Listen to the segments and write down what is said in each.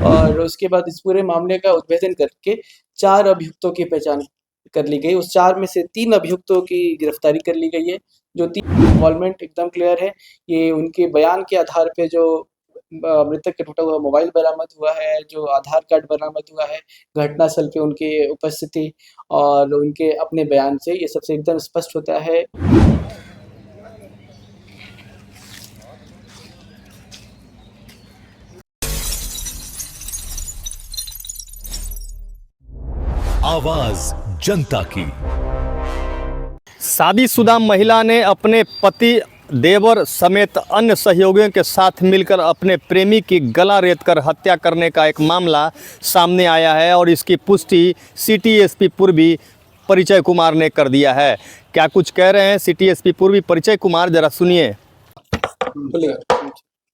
और उसके बाद इस पूरे मामले का उद्भेदन करके 4 अभियुक्तों की पहचान कर ली गई। उस 4 में से 3 अभियुक्तों की गिरफ्तारी कर ली गई है। जो 3 इन्वॉल्वमेंट एकदम क्लियर है। ये उनके बयान के आधार पे जो मृतक का टूटा हुआ मोबाइल बरामद हुआ है, जो आधार कार्ड बरामद हुआ है, घटनास्थल पे उनकी उपस्थिति और उनके अपने बयान से ये सबसे एकदम स्पष्ट होता है। आवाज जनता की। शादीशुदा महिला ने अपने पति, देवर समेत अन्य सहयोगियों के साथ मिलकर अपने प्रेमी की गला रेतकर हत्या करने का एक मामला सामने आया है और इसकी पुष्टि सिटी एसपी पूर्वी परिचय कुमार ने कर दिया है। क्या कुछ कह रहे हैं सिटी एसपी पूर्वी परिचय कुमार, जरा सुनिए।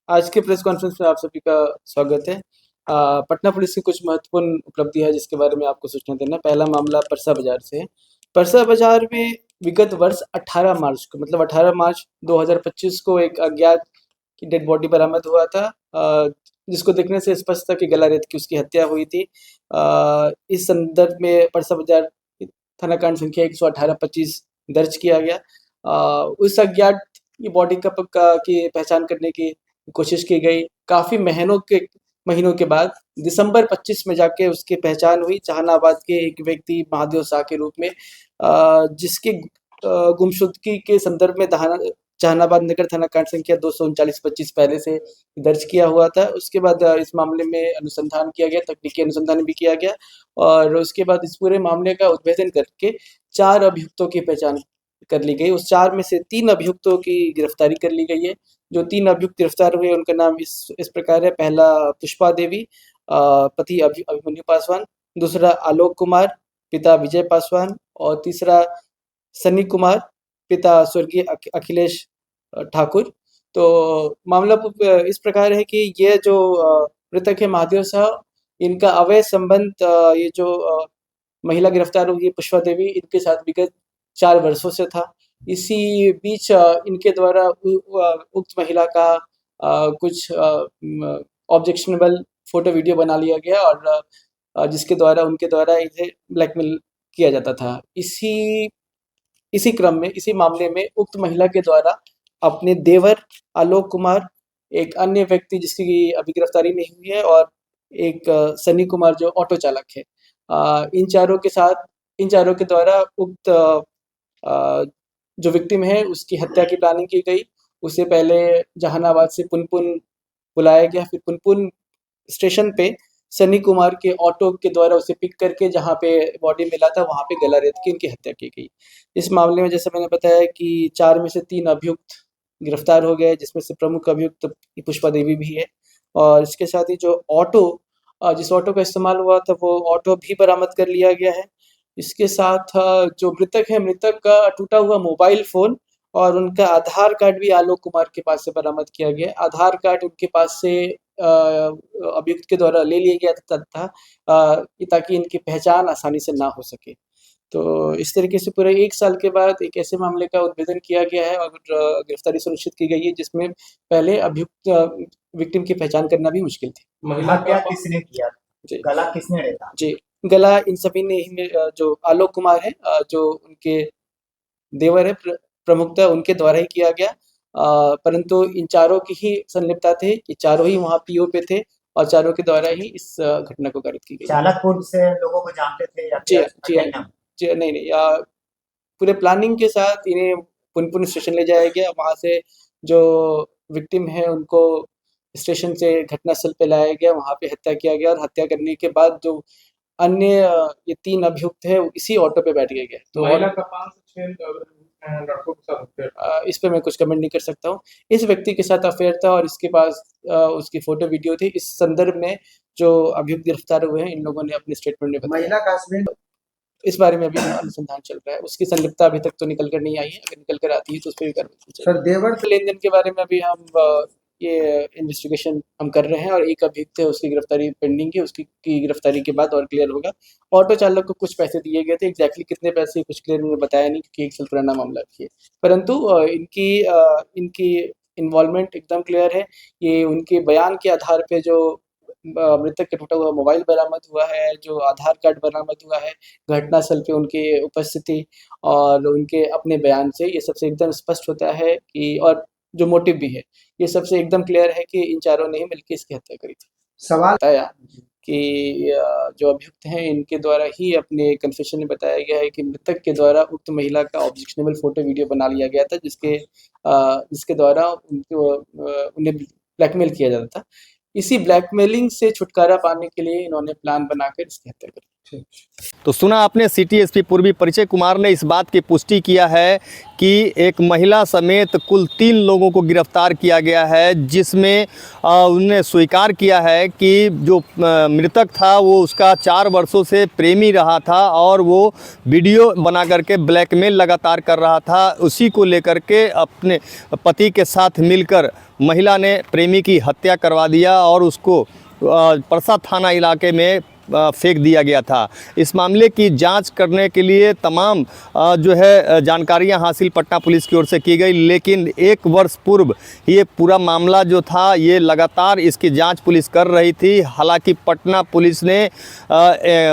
आज के प्रेस कॉन्फ्रेंस में आप सभी का स्वागत है। पटना पुलिस की कुछ महत्वपूर्ण उपलब्धि है जिसके बारे में आपको सूचना देना। पहला मामला परसा बाजार से है। परसा बाजार में विगत वर्ष 18 मार्च को, मतलब 18 मार्च 2025 को एक अज्ञात की डेड बॉडी बरामद हुआ था, जिसको देखने से स्पष्ट था कि गला रेत की उसकी हत्या हुई थी। इस संदर्भ में परसा बाजार थाना कांड संख्या 118-25 दर्ज किया गया। उस अज्ञात की बॉडी की पहचान करने की कोशिश की गई। काफ़ी महीनों के बाद दिसंबर 25 में जाके उसकी पहचान हुई। जहानाबाद के एक व्यक्ति महादेव शाह के रूप में, जिसके गुमशुदगी के संदर्भ में जहानाबाद नगर थाना कांड संख्या 239-25 पहले से दर्ज किया हुआ था। उसके बाद इस मामले में अनुसंधान किया गया, तकनीकी अनुसंधान भी किया गया और उसके बाद इस पूरे मामले का उद्भेदन करके 4 अभियुक्तों की पहचान कर ली गई। उस 4 में से 3 अभियुक्तों की गिरफ्तारी कर ली गई है। जो 3 अभियुक्त गिरफ्तार हुए उनका नाम इस प्रकार है। पहला पुष्पा देवी, पति अभिमन्यु पासवान। दूसरा आलोक कुमार, पिता विजय पासवान। और तीसरा सनी कुमार, पिता स्वर्गीय अखिलेश ठाकुर। तो मामला इस प्रकार है कि ये जो मृतक है महादेव शाह, इनका अवैध संबंध ये जो महिला गिरफ्तार हुई है पुष्पा देवी, इनके साथ विगत 4 वर्षों से था। इसी बीच इनके द्वारा उक्त महिला का कुछ ऑब्जेक्शनेबल फोटो वीडियो बना लिया गया और जिसके द्वारा उनके द्वारा इसे ब्लैकमेल किया जाता था। इसी क्रम में, इसी मामले में उक्त महिला के द्वारा अपने देवर आलोक कुमार, एक अन्य व्यक्ति जिसकी अभी गिरफ्तारी नहीं हुई है, और एक सनी कुमार जो ऑटो चालक है, इन चारों के द्वारा उक्त जो विक्टिम है उसकी हत्या की प्लानिंग की गई। उसे पहले जहानाबाद से पुनपुन बुलाया गया, फिर पुनपुन स्टेशन पे सनी कुमार के ऑटो के द्वारा उसे पिक करके जहाँ पे बॉडी मिला था वहाँ पे गला रेत के उनकी हत्या की गई। इस मामले में जैसे मैंने बताया कि 4 में से 3 अभियुक्त गिरफ्तार हो गए, जिसमें से प्रमुख अभियुक्त पुष्पा देवी भी है। और इसके साथ ही जो जिस ऑटो का इस्तेमाल हुआ था वो ऑटो भी बरामद कर लिया गया है। इसके साथ जो मृतक का टूटा हुआ मोबाइल फ़ोन और उनका आधार कार्ड भी आलोक कुमार के पास से बरामद किया गया। आधार कार्ड उनके पास से अभियुक्त के द्वारा ले लिया गया था ताकि इनकी पहचान आसानी से ना हो सके। तो इस तरीके से पूरे 1 साल के बाद एक ऐसे मामले का उद्भेदन किया गया है और गिरफ्तारी सुनिश्चित की गई है जिसमें पहले अभियुक्त विक्टिम की पहचान करना भी मुश्किल थी। हत्या किसने किया? जी, गला किसने रेता? जी। गला इन सभी ने ही जो आलोक कुमार है, जो उनके देवर है, प्रमुखतः उनके द्वारा ही किया गया। परंतु इन चारों की ही संलिप्तता थे, ये चारों ही वहाँ पीओ पे थे और चारों के द्वारा ही इस घटना को कारित की गई। चालक पूर्व से लोगों को जानते थे या जी, फिर जी, अटेंडम? जी, नहीं, पूरे प्लानिंग के साथ इन्हें पुनपुन स्टेशन ले जाया गया। वहाँ से जो विक्टिम है उनको स्टेशन से घटनास्थल पे लाया गया, वहाँ पे हत्या किया गया और हत्या करने के बाद जो अन्य ये 3 अभियुक्त हैं वो इसी ऑटो पे बैठ गए। तो महिला का 5 से 6 लड़कों के साथ अफेयर था। इस पे मैं कुछ कमेंट नहीं कर सकता हूँ। इस व्यक्ति के साथ अफेयर था और इसके पास उसकी फोटो वीडियो थी। इस संदर्भ में जो अभियुक्त गिरफ्तार हुए हैं इन लोगों ने अपने स्टेटमेंट में बताया। महिला का हस्बैंड इस बारे में अभी अनुसंधान चल रहा है। उसकी संलिप्तता अभी तक तो निकल कर नहीं आई है। अगर निकल कर आती है तो उस पे भी कार्रवाई की जाएगी। सर देवर लेन-देन के बारे में अभी हम ये इन्वेस्टिगेशन हम कर रहे हैं और एक अभियुक्त है उसकी गिरफ्तारी पेंडिंग है। उसकी गिरफ्तारी के बाद और क्लियर होगा। ऑटो चालक को कुछ पैसे दिए गए थे, एग्जैक्टली कितने पैसे कुछ क्लियर उन्होंने बताया नहीं क्योंकि 1 साल पुराना मामला भी है। परंतु इनकी इन्वॉल्वमेंट एकदम क्लियर है। ये उनके बयान के आधार पे जो मृतक का टूटा हुआ मोबाइल बरामद हुआ है, जो आधार कार्ड बरामद हुआ है, घटनास्थल पे उनकी उपस्थिति और उनके अपने बयान से ये सबसे एकदम स्पष्ट होता है कि और जो मोटिव भी है, ये सबसे एकदम क्लियर है कि इन चारों ने ही मिलके इसकी हत्या करी थी। सवाल बताया कि जो अभियुक्त हैं इनके द्वारा ही अपने कन्फेशन में बताया गया है कि मृतक के द्वारा उक्त महिला का ऑब्जेक्शनेबल फोटो वीडियो बना लिया गया था, जिसके द्वारा उन्हें ब्लैकमेल किया जाता था। इसी ब्लैकमेलिंग से छुटकारा पाने के लिए इन्होंने प्लान बनाकर इसकी हत्या करी। तो सुना आपने, सिटी एसपी पूर्वी परिचय कुमार ने इस बात की पुष्टि किया है कि एक महिला समेत कुल 3 लोगों को गिरफ्तार किया गया है, जिसमें उन्होंने स्वीकार किया है कि जो मृतक था वो उसका 4 वर्षों से प्रेमी रहा था और वो वीडियो बना करके ब्लैकमेल लगातार कर रहा था। उसी को लेकर के अपने पति के साथ मिलकर महिला ने प्रेमी की हत्या करवा दिया और उसको परसा थाना इलाके में फेंक दिया गया था। इस मामले की जांच करने के लिए तमाम जो है जानकारियां हासिल पटना पुलिस की ओर से की गई, लेकिन 1 वर्ष पूर्व ये पूरा मामला जो था ये लगातार इसकी जांच पुलिस कर रही थी। हालांकि पटना पुलिस ने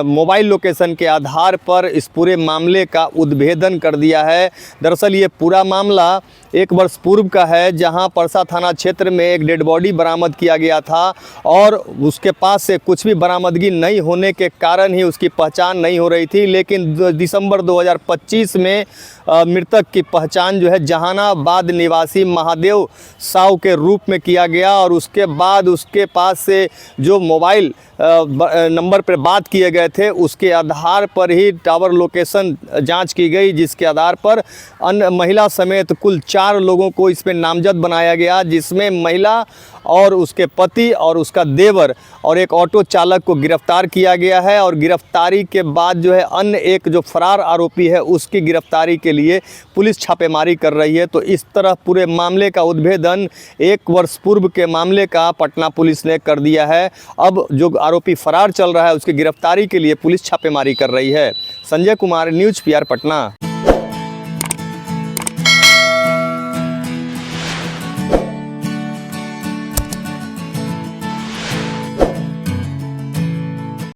मोबाइल लोकेशन के आधार पर इस पूरे मामले का उद्भेदन कर दिया है। दरअसल ये पूरा मामला 1 वर्ष पूर्व का है, जहां परसा थाना क्षेत्र में एक डेड बॉडी बरामद किया गया था और उसके पास से कुछ भी बरामदगी नहीं होने के कारण ही उसकी पहचान नहीं हो रही थी। लेकिन दिसंबर 2025 में मृतक की पहचान जो है जहानाबाद निवासी महादेव साव के रूप में किया गया और उसके बाद उसके पास से जो मोबाइल नंबर पर बात किए गए थे उसके आधार पर ही टावर लोकेशन जांच की गई, जिसके आधार पर अन्य महिला समेत कुल 4 लोगों को इसमें नामजद बनाया गया, जिसमें महिला और उसके पति और उसका देवर और एक ऑटो चालक को गिरफ्तार किया गया है। और गिरफ्तारी के बाद जो है अन्य एक जो फरार आरोपी है उसकी गिरफ्तारी के लिए पुलिस छापेमारी कर रही है। तो इस तरह पूरे मामले का उद्भेदन 1 वर्ष पूर्व के मामले का पटना पुलिस ने कर दिया है। अब जो आरोपी फरार चल रहा है उसकी गिरफ्तारी के लिए पुलिस छापेमारी कर रही है। Sanjay Kumar, news PR Patna.